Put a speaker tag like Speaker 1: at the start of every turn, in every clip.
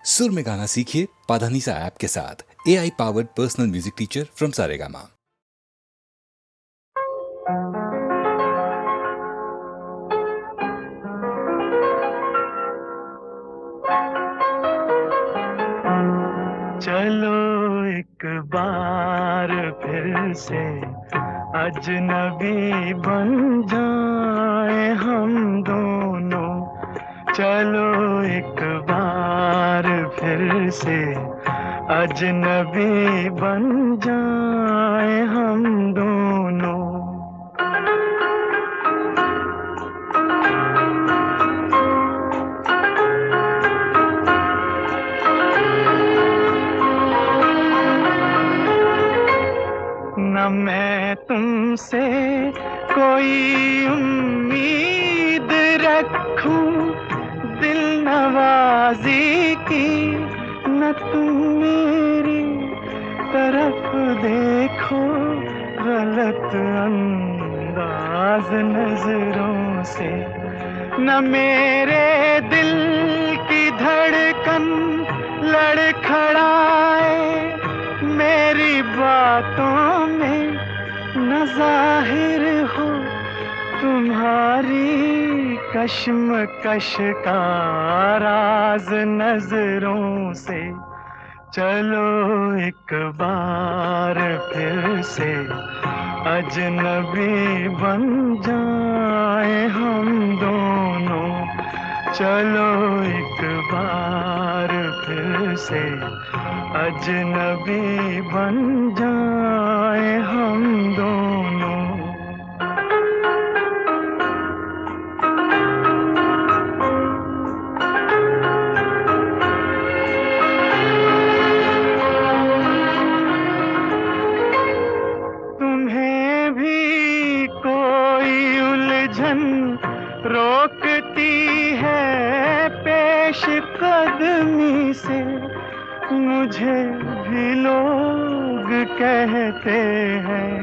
Speaker 1: सुर में गाना सीखिए पाधानीसा ऐप के साथ। AI powered personal music teacher from Saregama.
Speaker 2: चलो एक बार फिर से अजनबी बन जाए हम दोनों। चलो एक बार फिर से अजनबी बन जाए हम दोनों। न मैं तुमसे कोई उम्मीद रखूं दिल नवाजी की, न तुम मेरी तरफ देखो गलत अंदाज नजरों से। न मेरे दिल की धड़कन लड़खड़ाए मेरी बातों में, न जाहिर हो तुम्हारी कश्मकश का राज नजरों से। चलो एक बार फिर से अजनबी बन जाए हम दोनों। चलो एक बार फिर से अजनबी बन जाए हम दोनों। तुम्हें भी कोई उलझन रोकती है पेश कदमी से, मुझे भी लोग कहते हैं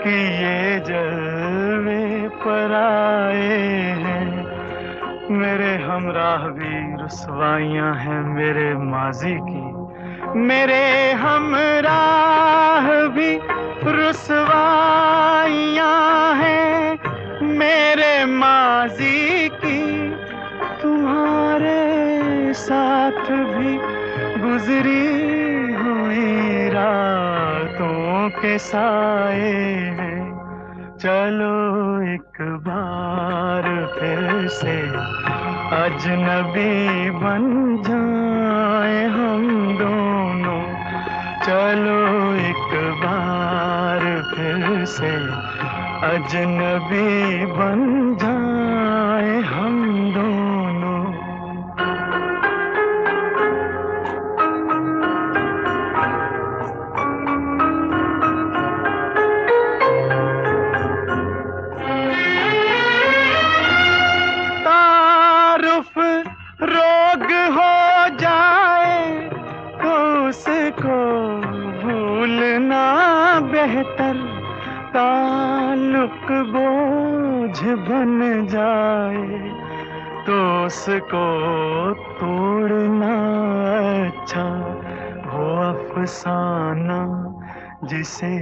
Speaker 2: कि ये जलवे पर आए हैं। मेरे हमराह भी रुसवाइयां हैं मेरे माजी की, मेरे हमराह भी रुसवाइयां हैं मेरे माजी की। तुम्हारे साथ भी गुजरी हुई रातों के साए हैं। चलो एक बार फिर से अजनबी बन जाए हम दोनों। चलो एक बार फिर से अजनबी बन जाए हम दोनों। तारुफ रोग हो जाए तो उसको भूलना बेहतर, ताल्लुक बोझ बन जाए तो उसको तोड़ना अच्छा। वो अफसाना जिसे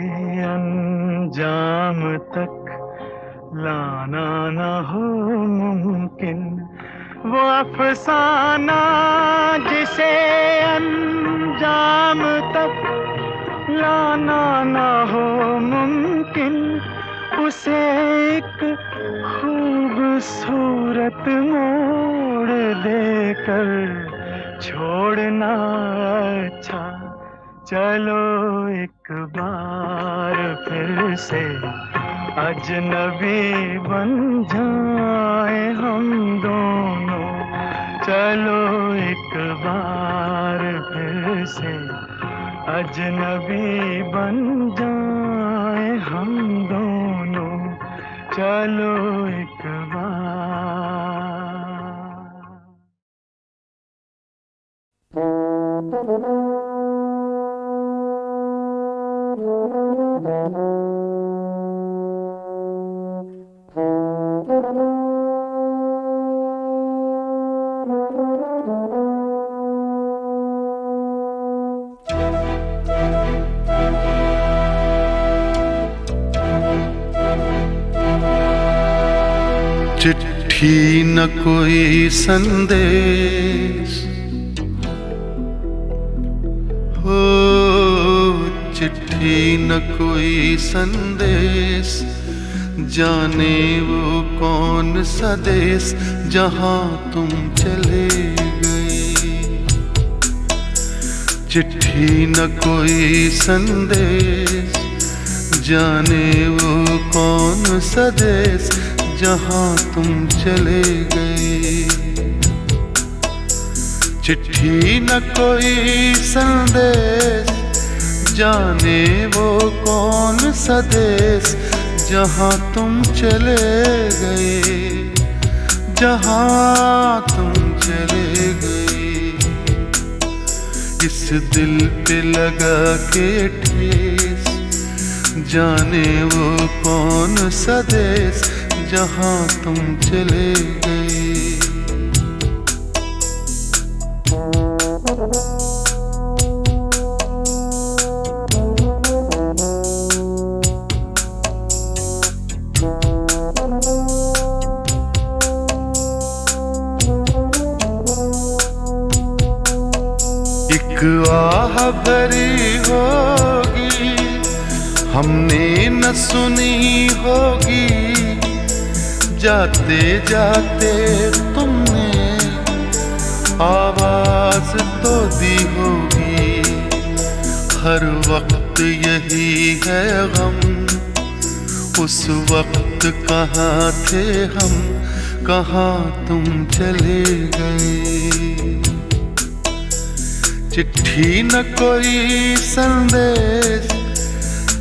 Speaker 2: अंजाम तक लाना न हो मुमकिन, वो अफसाना जिसे अंजाम तक लाना न हो मुमकिन, उसे एक खूबसूरत मोड़ देकर छोड़ना अच्छा। चलो एक बार फिर से अजनबी बन जाए हम दोनों। चलो एक बार फिर से अजनबी बन जाए हम दोनों। चलो एक
Speaker 3: चिट्ठी न कोई संदेश, हो चिट्ठी न कोई संदेश, जाने वो कौन सा देश जहां तुम चले गए। चिट्ठी न कोई संदेश, जाने वो कौन सा देश जहां तुम चले गए। चिट्ठी न कोई संदेश, जाने वो कौन सा देश जहां तुम चले गए, जहां तुम चले गए। इस दिल पे लगा के ठेस, जाने वो कौन सा देश जहां तुम चले गए। एक आह भरी होगी, हमने न सुनी होगी, जाते जाते तुमने आवाज तो दी होगी। हर वक्त यही है गम, उस वक्त कहाँ थे हम, कहाँ तुम चले गए। चिट्ठी न कोई संदेश,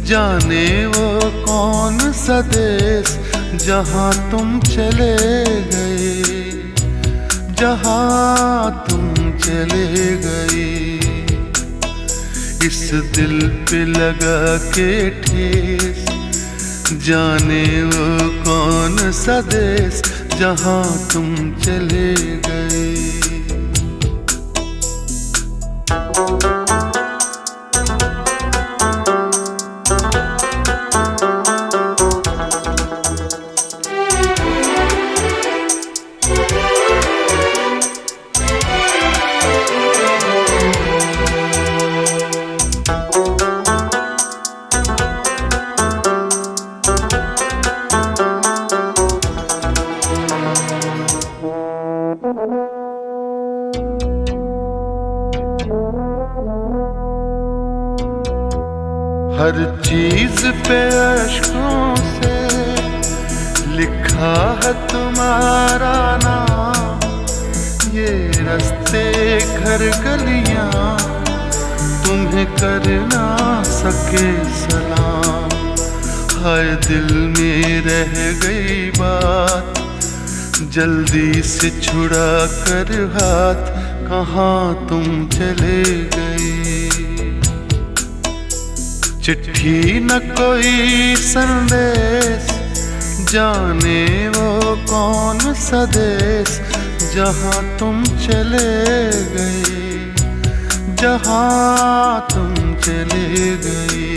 Speaker 3: जाने वो कौन सा देश जहां तुम चले गए, जहां तुम चले गए। इस दिल पे लगा के ठेस, जाने वो कौन सा देश जहां तुम चले गए। हर चीज पे अश्कों से लिखा है तुम्हारा नाम, ये रास्ते घर गलियां तुम्हें कर ना सके सलाम। हाय दिल में रह गई बात, जल्दी से छुड़ा कर हाथ, कहाँ तुम चले गए। चिट्ठी न कोई संदेश, जाने वो कौन सा देश जहां तुम चले गए, जहां तुम चले गए।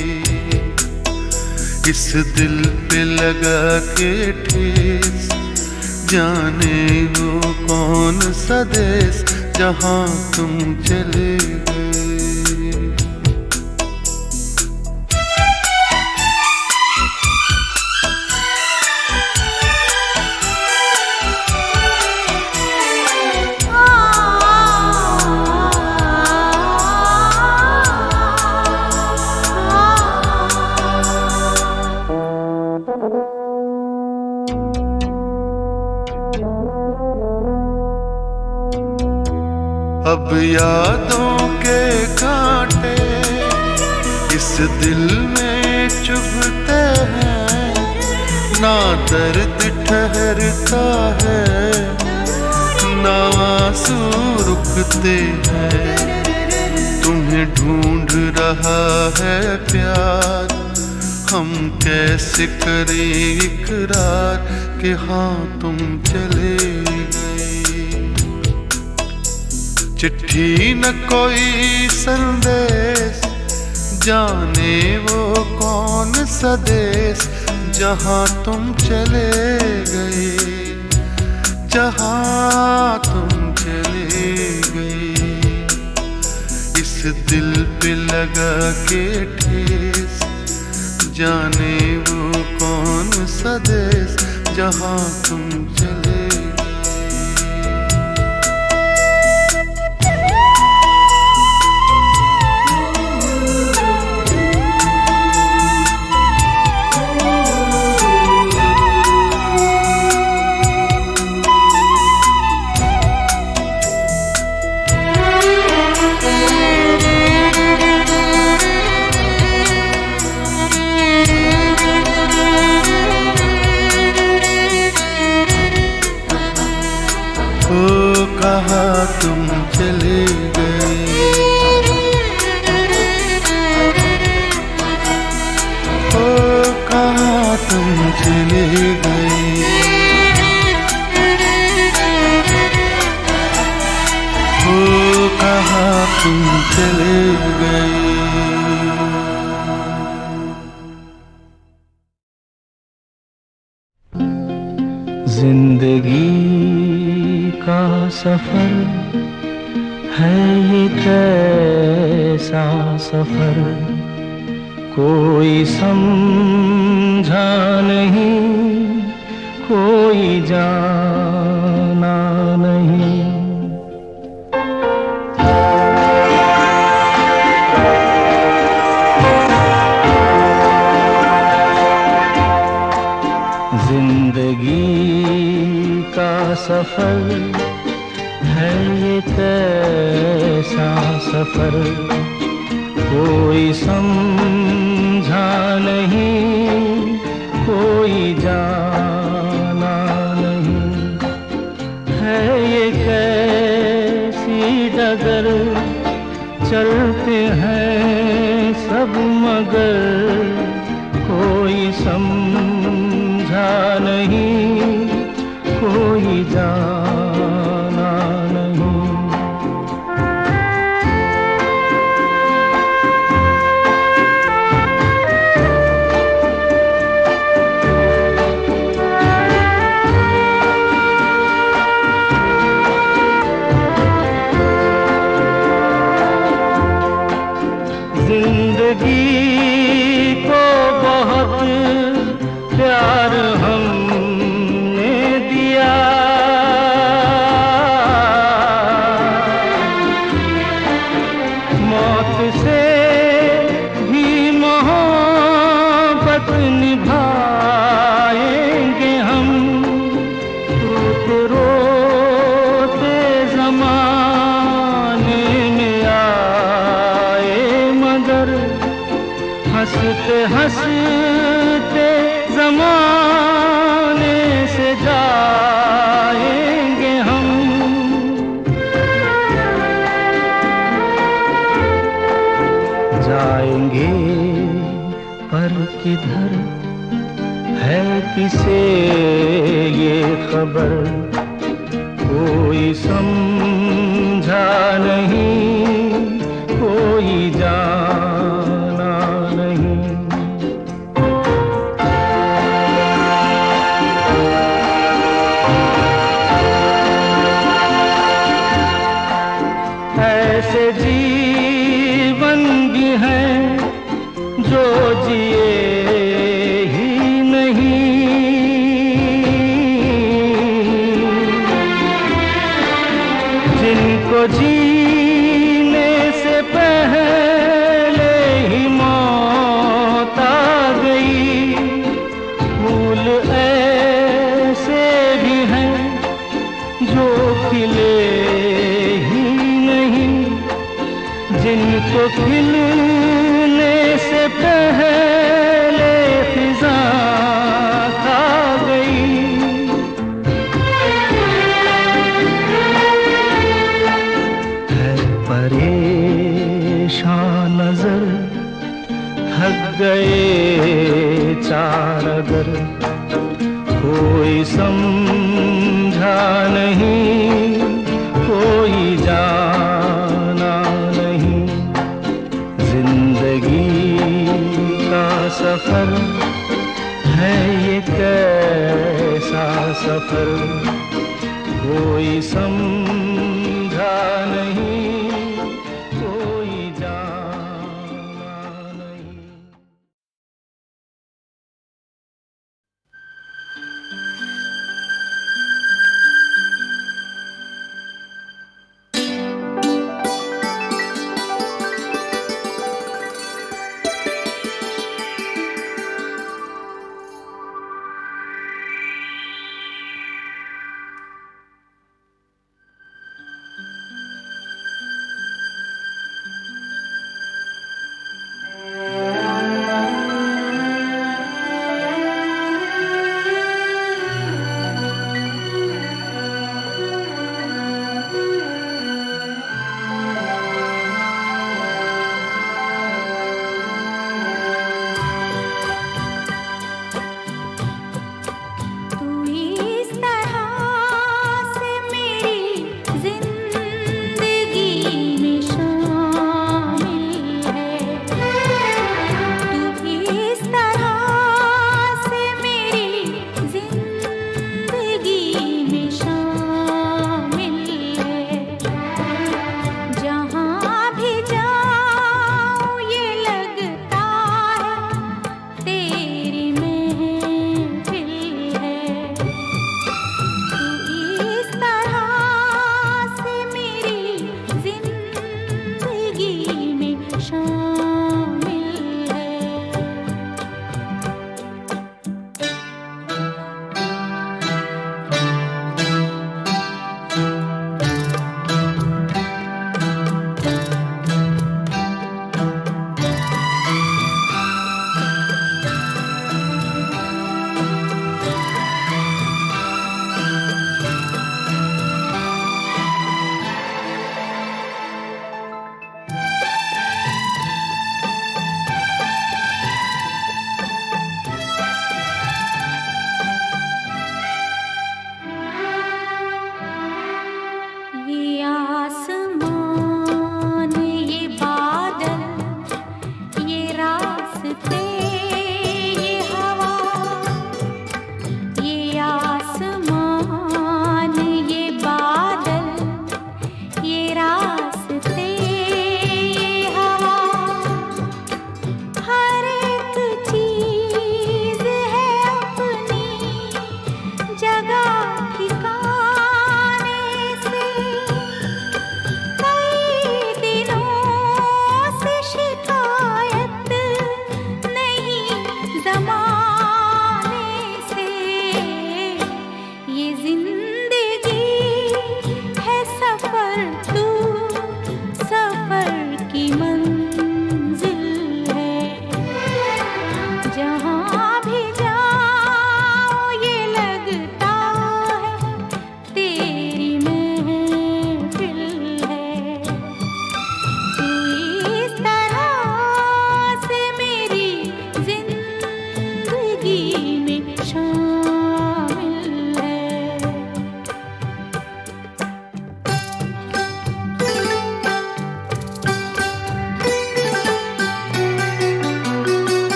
Speaker 3: इस दिल पे लगा के ठेस, जाने वो कौन सा देश जहां तुम चले गए। अब यादों के कांटे इस दिल में चुभते हैं, ना दर्द ठहरता है, ना आंसू रुकते हैं। तुम्हें ढूंढ रहा है प्यार, हम कैसे करें इकरार कि हाँ तुम चले गए। चिट्ठी न कोई संदेश, जाने वो कौन सा देश जहां तुम चले गए, जहाँ तुम चले गए। इस दिल पे लगा के ठेस, जाने वो कौन सा देश जहाँ तुम चले गए। ओ कहाँ तुम चले गए, ओ कहाँ तुम चले गए, ओ कहाँ तुम चले गए।
Speaker 2: जिंदगी का सफर है ये कैसा सफर, कोई समझा नहीं, कोई जाना नहीं। जिंदगी का सफर है ये कैसा सफर, कोई समझा नहीं, कोई जाना नहीं। है ये कैसी डगर, चलते हैं सब मगर, कोई समझा नहीं, कोई जाना नहीं। जिंदगी को बहुत प्यार हमने दिया, मौत से भी मोहब्बत निभाएंगे हम। रोते रोते ज़माने में आए मगर, हंसते हंसते ज़माने से जाएंगे हम। जाएंगे पर किधर है किसे ये खबर, कोई समझा नहीं, कोई जाना नहीं। ऐसे जीवन भी हैं जो जिए ही नहीं, जिनको जीने से पहले ही मौत आ गई। फूल ऐसे भी हैं जो खिले ही नहीं, जिनको खिलने से पहले फिजा खा गई। है परेशान नजर, थक गए चार अगर, कोई समझा नहीं, कोई जाना नहीं। जिंदगी का सफर है ये कैसा सफर, कोई समझा नहीं, कोई जाना नहीं।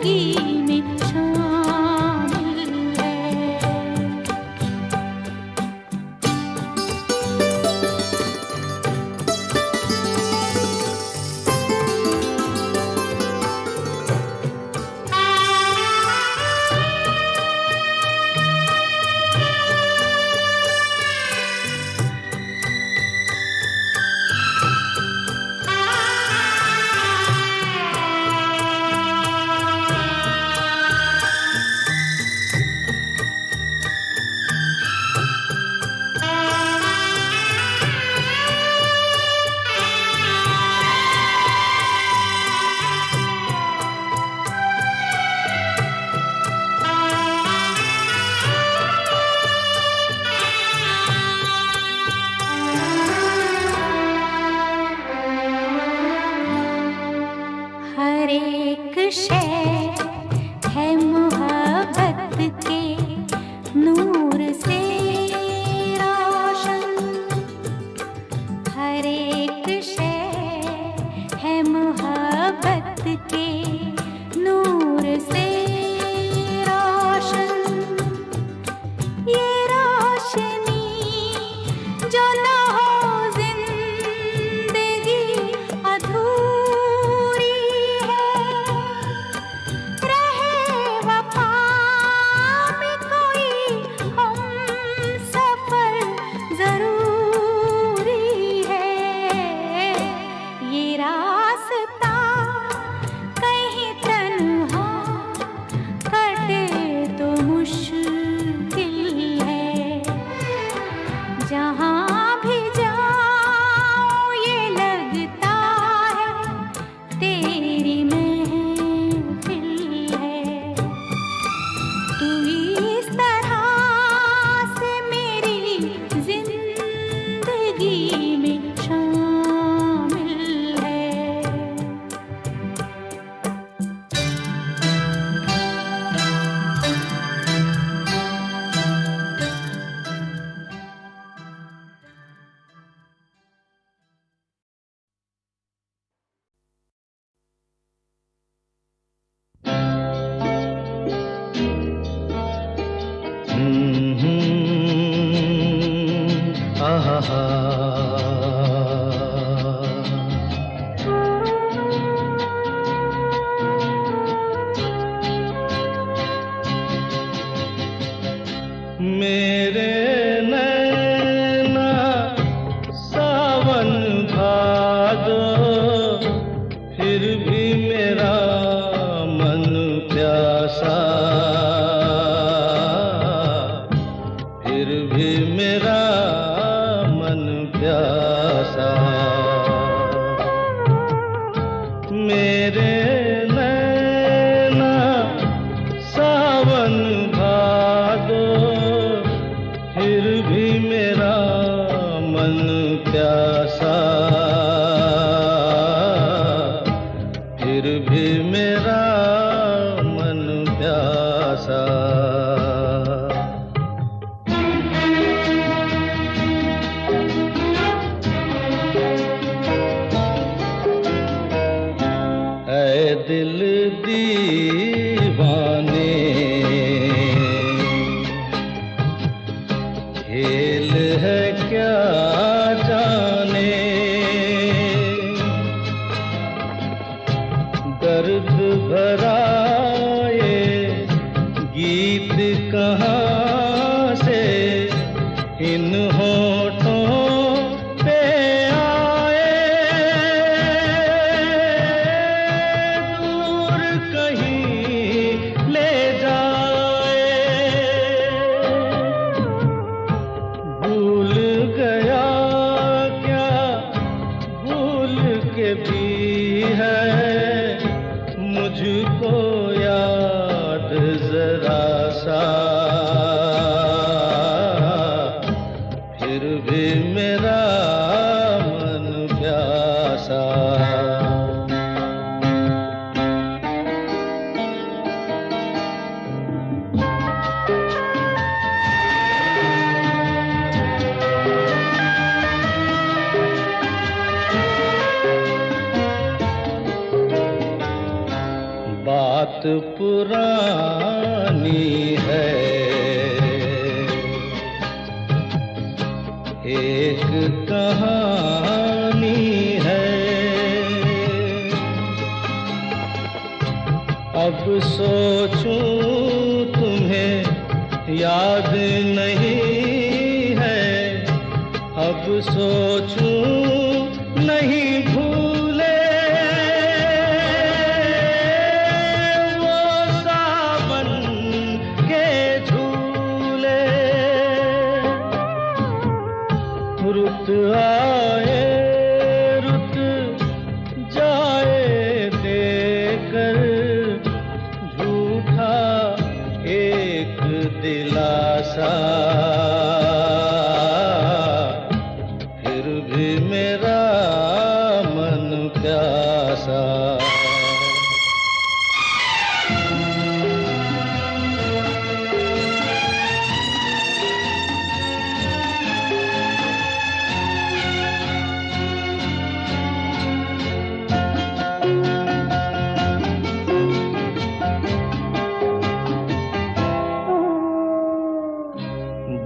Speaker 4: में शामिल है। हर एक शय है मोहब्बत के नूर से रोशन। हर एक शय है मोहब्बत के नूर से रोशन। ये रोशनी जो न हो जिंदगी अधूरी है। रहे वफा में कोई हम सफर जरूरी है। ये रास्ता कहीं तन्हा कटे तो मुश्किल है। जहाँ भी जाओ ये लगता है तेरी महफिल है। तू इस तरह से मेरी जिंदगी में शामिल है।
Speaker 2: आहा मेरे नैना सावन भादो फिर भी मेरा मन प्यासा। फिर भी मेरा मन प्यासा। मेरे नैना सावन भादो फिर भी मेरा मन प्यासा। फिर भी मेरा मन प्यासा। ऐ दिल दीवाने खेल है क्या जाने। दर्द भरा ये गीत कहाँ से इन होठों पे आए। दूर कहीं ले जाए। भूल गया क्या भूल के भी है मुझको याद जरा सा। फिर भी मेरा मन प्यासा। बात पुरानी है, एक कहानी है। अब सोचूं तुम्हें याद नहीं है, अब सोचूं नहीं भूले वो सावन के झूले। रुत आए रुत जाए देकर झूठा एक दिलासा, फिर भी मेरा मन प्यासा।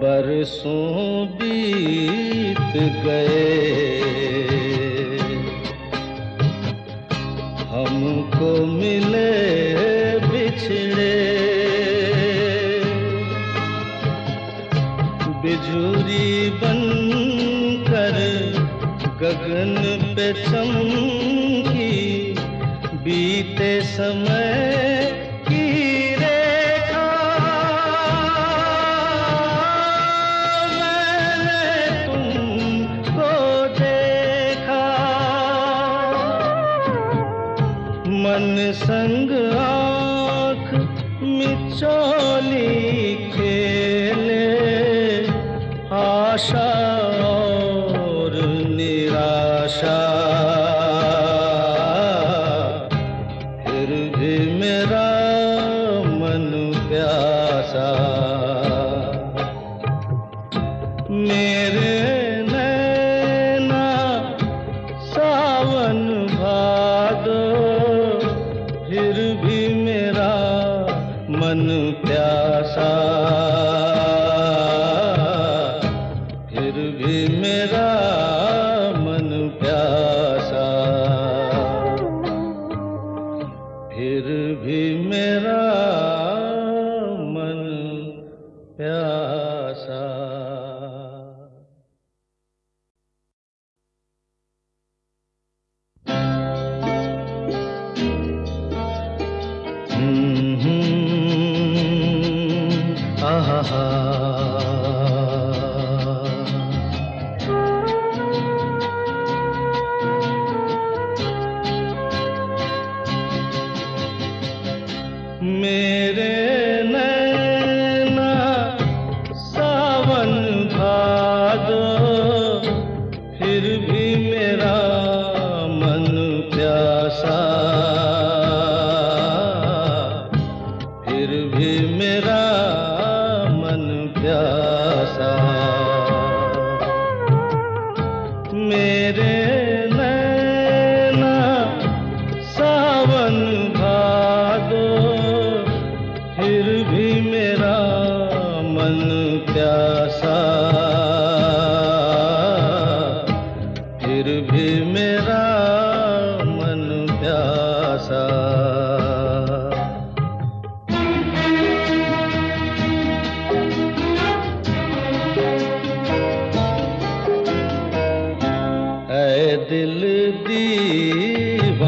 Speaker 2: बरसों बीत गए, हमको मिले बिछड़े। बिजुरी बनकर गगन पे चमकी, बीते समय की रेखा। मैंने तुमको देखा, मन संग आँख मिचौली खेले, आशा और निराशा। फिर भी मेरा मन प्यासा। मेरे नैना सावन भादो, फिर भी मेरा मन प्यासा। फिर भी मेरा मन प्यासा। फिर भी मेरा मन प्यासा। आहा, मेरे नैना सावन भादो, फिर भी मेरा मन प्यासा। फिर भी मेरा मन प्यासा। मेरे नैना सावन भादो, फिर भी मेरा मन प्यासा। फिर भी मेरा मन प्यासा। ऐ दिल दीवाने,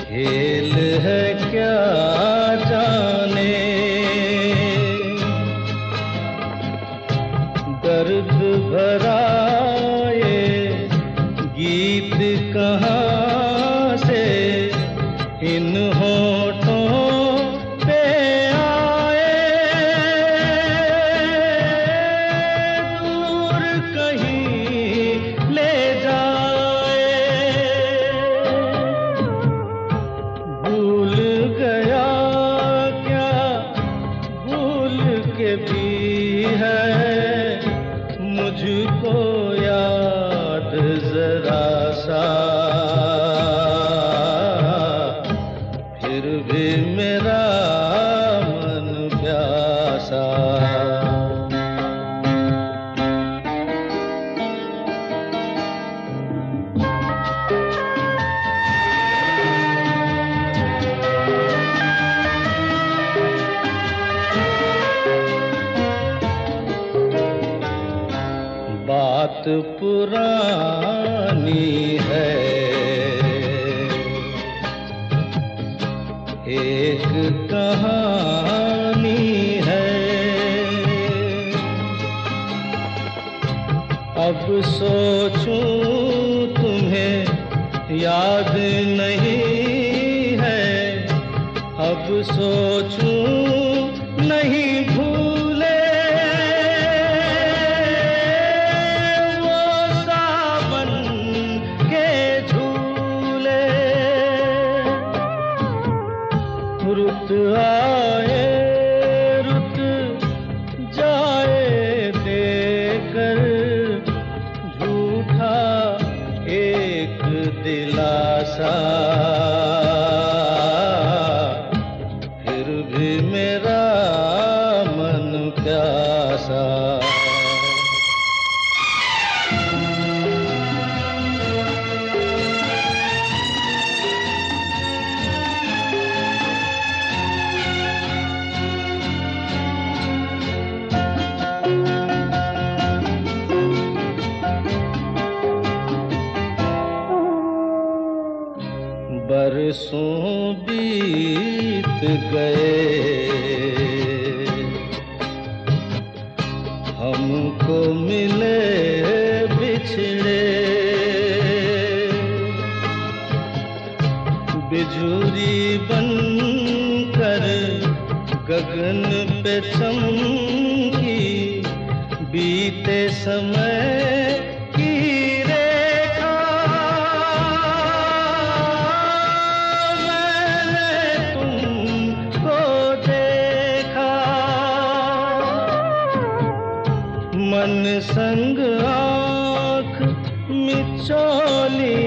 Speaker 2: खेल है क्या जाने। दर्द भरा ये गीत कहाँ से इन होठों पे आए। दूर कहीं ले जाए, भूल बात पुरानी है, एक कहानी है। अब सोचूं तुम्हें याद नहीं है, अब सोचूं नहीं भूले वो सावन के झूले। रुत आए रुत जाए देकर झूठा एक दिलासा, फिर भी मेरा मन प्यासा। बरसों बीत गए हमको मिले बिछड़े, बिजुरी बनकर गगन पे चमकी बीते समय की रेखा। मन संग आँख मिचौली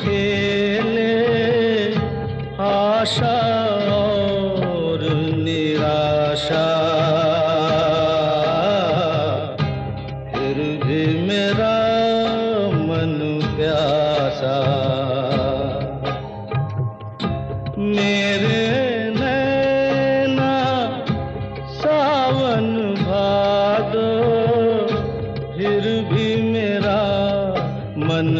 Speaker 2: खेले, आशा और निराशा, फिर भी मेरा मन प्यासा। मेरे नैना सावन भादो, फिर भी मेरा मन